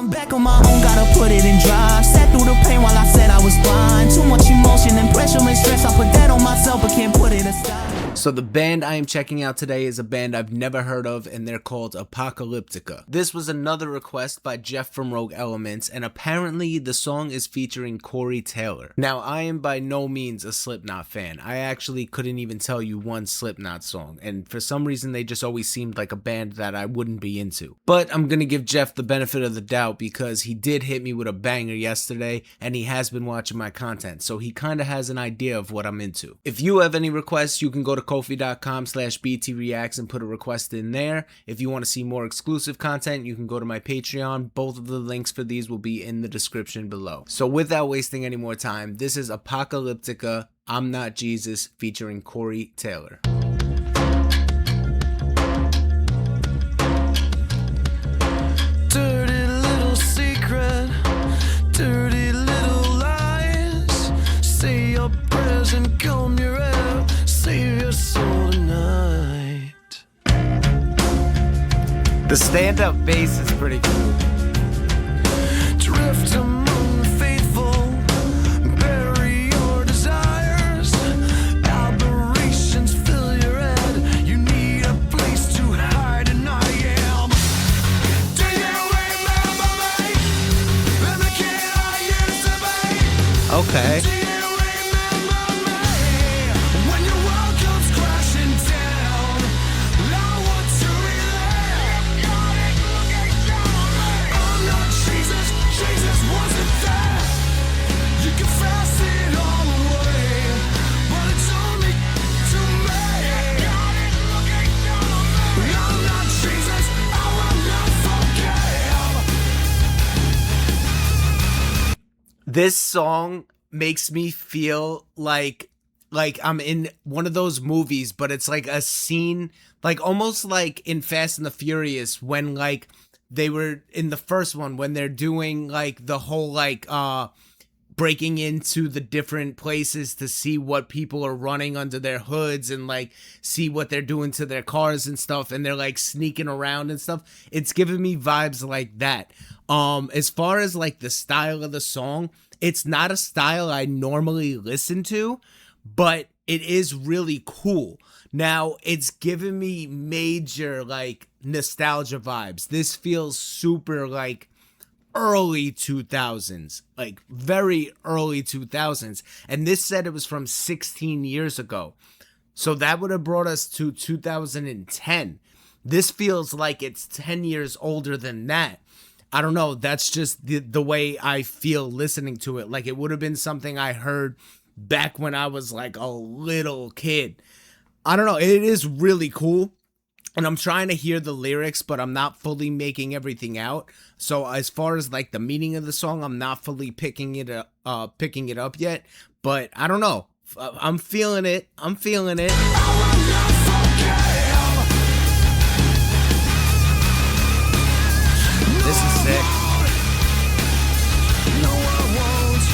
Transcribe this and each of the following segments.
I'm back on my own, gotta put it in drive. Sat through the pain while I said I was blind. Too much emotion and pressure makes stress. I put that on myself but can't put it aside. So the band I am checking out today is a band I've never heard of, and they're called Apocalyptica. This was another request by Jeff from Rogue Elements, and apparently the song is featuring Corey Taylor. Now, I am by no means a Slipknot fan. I actually couldn't even tell you one Slipknot song, and for some reason they just always seemed like a band that I wouldn't be into. But I'm gonna give Jeff the benefit of the doubt because he did hit me with a banger yesterday, and he has been watching my content, so he kinda has an idea of what I'm into. If you have any requests, you can go to Ko-fi.com/BTReacts and put a request in there. If you want to see more exclusive content, you can go to my Patreon. Both of the links for these will be in the description below. So without wasting any more time, this is Apocalyptica, I'm Not Jesus, featuring Corey Taylor. Dirty little secret, dirty little lies. Say your prayers and comb your hair, save your soul tonight. The stand-up bass is pretty cool. Drift among the faithful, bury your desires. Aberrations fill your head, you need a place to hide, and I am. Do you remember me? And the kid I used to be? Okay. Do you remember me? When your world comes crashing down, I want to be there. I'm not Jesus, Jesus wasn't there. You confess it all away, but it's only to me. I'm not Jesus, I will not forgive. This song makes me feel like I'm in one of those movies, but it's like a scene, like almost like in Fast and the Furious when like they were in the first one when they're doing like the whole like breaking into the different places to see what people are running under their hoods and like see what they're doing to their cars and stuff, and they're like sneaking around and stuff. It's giving me vibes like that. As far as like the style of the song, it's not a style I normally listen to, but it is really cool. Now, it's giving me major like nostalgia vibes. This feels super like early 2000s, like very early 2000s. And this said it was from 16 years ago. So that would have brought us to 2010. This feels like it's 10 years older than that. I don't know. That's just the way I feel listening to it. Like it would have been something I heard back when I was like a little kid. I don't know. It is really cool. And I'm trying to hear the lyrics, but I'm not fully making everything out. So as far as like the meaning of the song, I'm not fully picking it up yet. But I don't know. I'm feeling it. I'm feeling it. This is sick. No, I won't.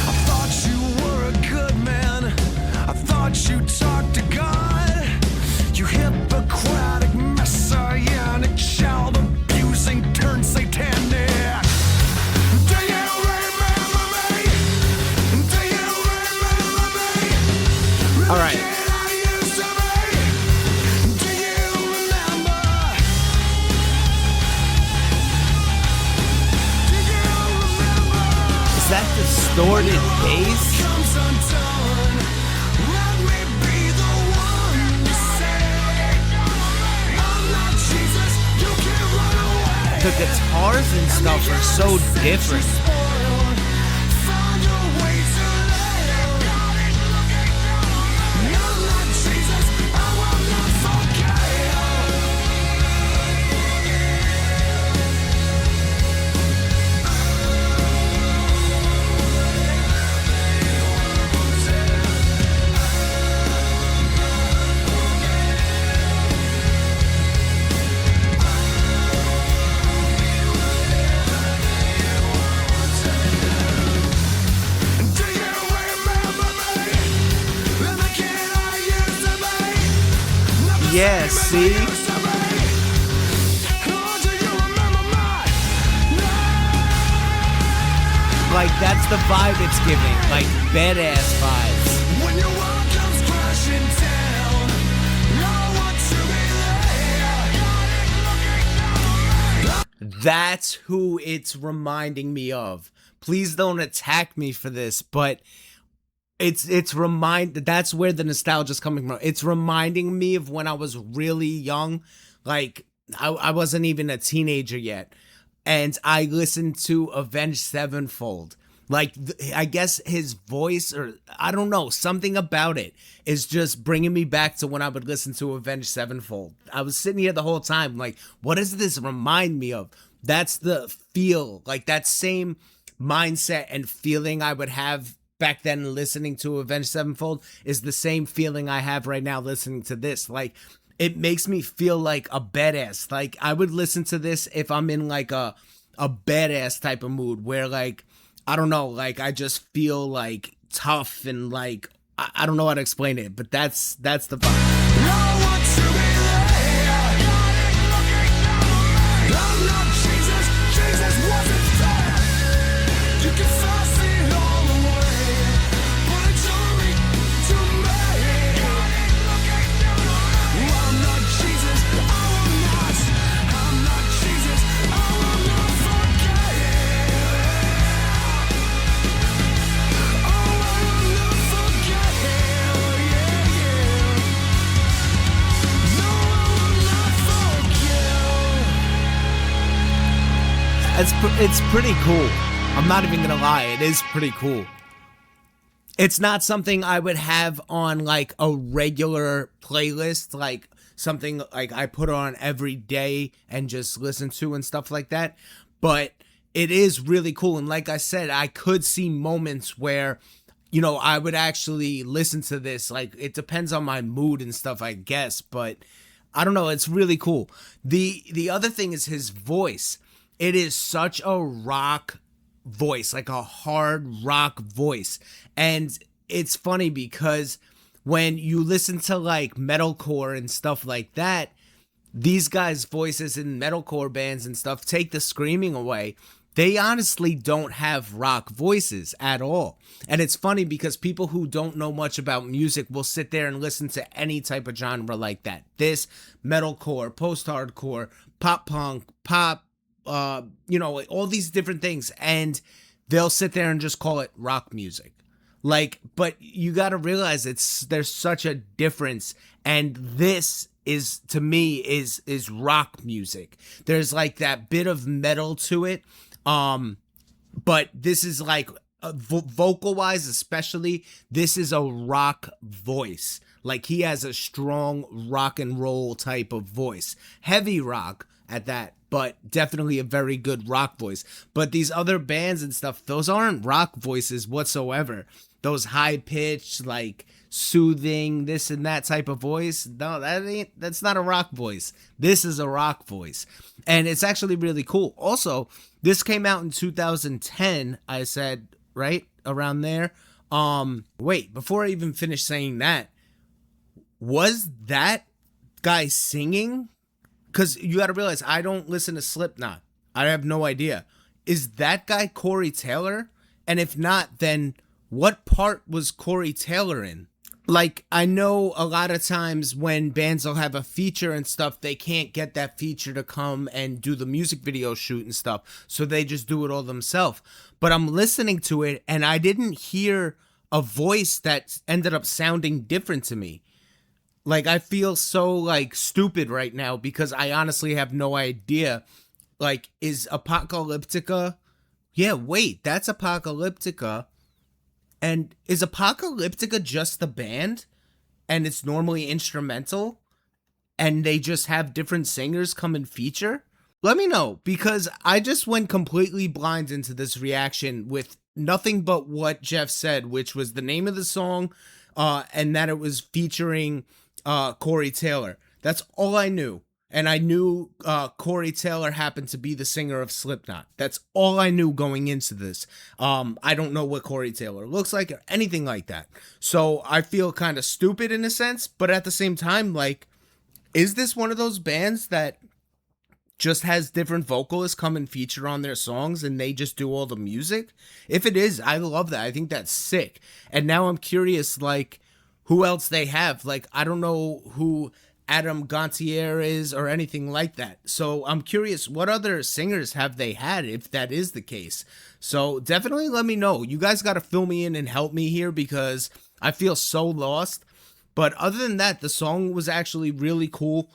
I thought you were a good man. I thought you talked to God. You hypocritic, messianic, child abusing, turned satanic. Do you remember me? Do you remember me? All right. Is that distorted bass? The guitars and stuff are so different. Yeah, see? Like, that's the vibe it's giving. Like, badass vibes. When your world comes crashing down, I want to be there. That's who it's reminding me of. Please don't attack me for this, but that's where the nostalgia's coming from. It's reminding me of when I was really young. Like, I wasn't even a teenager yet, and I listened to Avenged Sevenfold. Like, I guess his voice, or I don't know, something about it is just bringing me back to when I would listen to Avenged Sevenfold. I was sitting here the whole time like, what does this remind me of? That's the feel, like that same mindset and feeling I would have back then listening to Avenged Sevenfold is the same feeling I have right now listening to this. Like, it makes me feel like a badass. Like, I would listen to this if I'm in like a badass type of mood where, like, I don't know, like I just feel like tough and like I don't know how to explain it, but that's the vibe. I want to be there. I'm not Jesus. Jesus wasn't there. You can fast it all away, but it's only to me. I'm not Jesus. I will not. I'm not Jesus. I will not forget it. Oh, I will not forget it. Yeah, yeah. No, I will not forget. It's pretty cool. I'm not even gonna lie, it is pretty cool. It's not something I would have on like a regular playlist, like something like I put on every day and just listen to and stuff like that. But it is really cool. And like I said, I could see moments where, you know, I would actually listen to this. Like, it depends on my mood and stuff, I guess. But I don't know. It's really cool. The other thing is his voice. It is such a rock voice, like a hard rock voice. And it's funny because when you listen to like metalcore and stuff like that, these guys' voices in metalcore bands and stuff take the screaming away. They honestly don't have rock voices at all. And it's funny because people who don't know much about music will sit there and listen to any type of genre like that. This, metalcore, post-hardcore, pop punk, pop, you know, all these different things. And they'll sit there and just call it rock music. Like, but you got to realize there's such a difference. And this is, to me, is rock music. There's like that bit of metal to it. But this is like vocal wise, especially, this is a rock voice. Like, he has a strong rock and roll type of voice, heavy rock at that, but definitely a very good rock voice. But these other bands and stuff, those aren't rock voices whatsoever. Those high pitched, like soothing, this and that type of voice. No, that's not a rock voice. This is a rock voice. And it's actually really cool. Also, this came out in 2010, I said, right? Around there. Wait, before I even finish saying that, was that guy singing? Because you got to realize, I don't listen to Slipknot. I have no idea. Is that guy Corey Taylor? And if not, then what part was Corey Taylor in? Like, I know a lot of times when bands will have a feature and stuff, they can't get that feature to come and do the music video shoot and stuff, so they just do it all themselves. But I'm listening to it, and I didn't hear a voice that ended up sounding different to me. Like, I feel so, like, stupid right now because I honestly have no idea. Like, is Apocalyptica? Yeah, wait, that's Apocalyptica. And is Apocalyptica just the band? And it's normally instrumental? And they just have different singers come and feature? Let me know, because I just went completely blind into this reaction with nothing but what Jeff said, which was the name of the song, and that it was featuring Corey Taylor. That's all I knew. And I knew Corey Taylor happened to be the singer of Slipknot. That's all I knew going into this. I don't know what Corey Taylor looks like or anything like that. So I feel kind of stupid in a sense, but at the same time, like, is this one of those bands that just has different vocalists come and feature on their songs and they just do all the music? If it is, I love that. I think that's sick. And now I'm curious, like, who else they have. Like, I don't know who Adam Gontier is or anything like that. So I'm curious, what other singers have they had if that is the case? So definitely let me know. You guys got to fill me in and help me here because I feel so lost. But other than that, the song was actually really cool.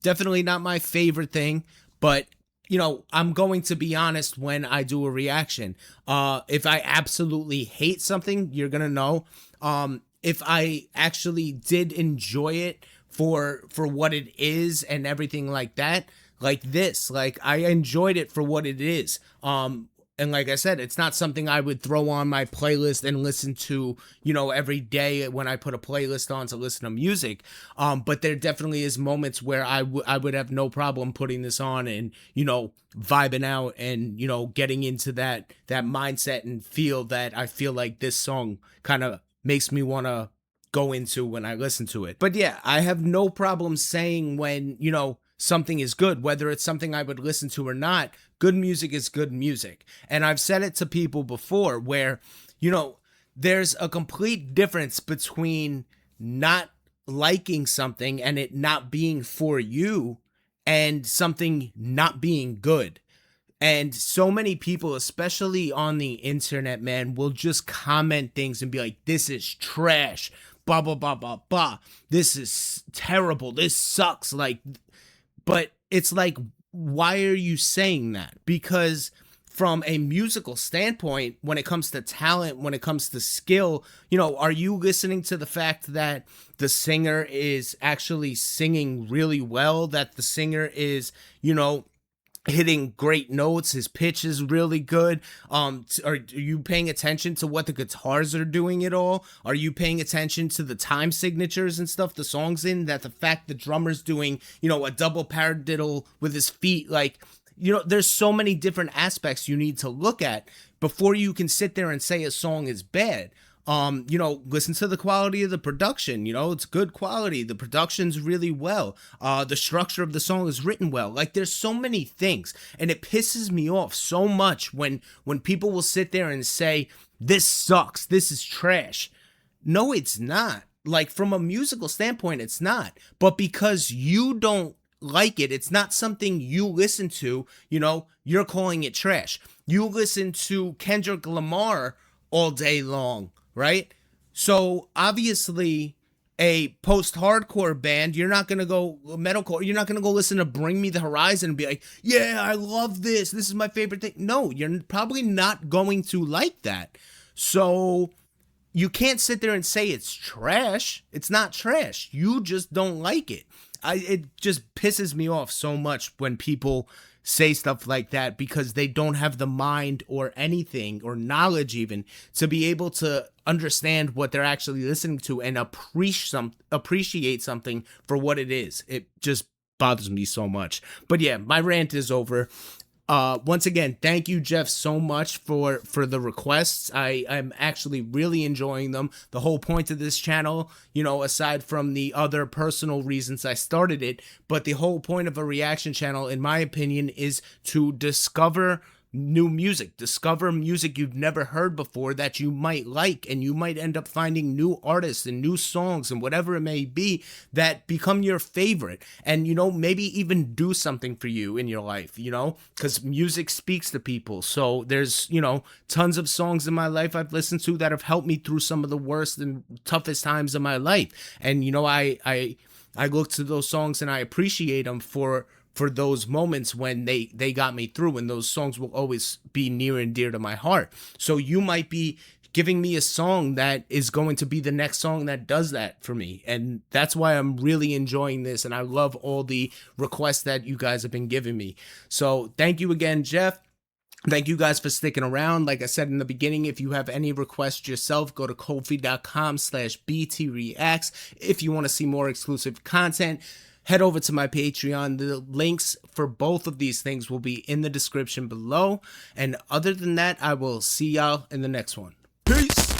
Definitely not my favorite thing, but you know, I'm going to be honest when I do a reaction. If I absolutely hate something, you're gonna know. If I actually did enjoy it for what it is and everything like that, like this, like I enjoyed it for what it is. And like I said, it's not something I would throw on my playlist and listen to, you know, every day when I put a playlist on to listen to music. But there definitely is moments where I would have no problem putting this on and, you know, vibing out and, you know, getting into that mindset and feel that I feel like this song kind of makes me want to go into when I listen to it. But yeah, I have no problem saying when, you know, something is good, whether it's something I would listen to or not. Good music is good music. And I've said it to people before where, you know, there's a complete difference between not liking something and it not being for you and something not being good. And so many people, especially on the internet, man, will just comment things and be like, this is trash, blah, blah, blah, blah, blah. This is terrible. This sucks. Like, but it's like, why are you saying that? Because from a musical standpoint, when it comes to talent, when it comes to skill, you know, are you listening to the fact that the singer is actually singing really well, that the singer is, you know, hitting great notes, his pitch is really good? Are you paying attention to what the guitars are doing at all? Are you paying attention to the time signatures and stuff the song's in, that the fact the drummer's doing, you know, a double paradiddle with his feet? Like, you know, there's so many different aspects you need to look at before you can sit there and say a song is bad. You know, listen to the quality of the production. You know, it's good quality. The production's really well. The structure of the song is written well. Like, there's so many things, and it pisses me off so much when people will sit there and say, this sucks, this is trash. No, it's not. Like, from a musical standpoint, it's not. But because you don't like it, it's not something you listen to, you know, you're calling it trash. You listen to Kendrick Lamar all day long, right? So obviously a post-hardcore band, you're not going to go metalcore, you're not going to go listen to Bring Me the Horizon and be like, yeah, I love this is my favorite thing. No, you're probably not going to like that. So you can't sit there and say it's trash. It's not trash. You just don't like it. It just pisses me off so much when people say stuff like that, because they don't have the mind or anything or knowledge even to be able to understand what they're actually listening to and appreciate something for what it is. It just bothers me so much. But yeah, my rant is over. Once again, thank you, Jeff, so much for the requests. I'm actually really enjoying them. The whole point of this channel, you know, aside from the other personal reasons I started it, but the whole point of a reaction channel, in my opinion, is to discover new music, discover music you've never heard before that you might like, and you might end up finding new artists and new songs and whatever it may be that become your favorite, and, you know, maybe even do something for you in your life, you know, because music speaks to people. So there's, you know, tons of songs in my life I've listened to that have helped me through some of the worst and toughest times of my life, and, you know, I look to those songs and I appreciate them for those moments when they got me through, and those songs will always be near and dear to my heart. So you might be giving me a song that is going to be the next song that does that for me, and that's why I'm really enjoying this, and I love all the requests that you guys have been giving me. So thank you again, Jeff. Thank you guys for sticking around. Like I said in the beginning, if you have any requests yourself, go to ko-fi.com/btreacts. If you want to see more exclusive content, head over to my Patreon. The links for both of these things will be in the description below. And other than that, I will see y'all in the next one. Peace!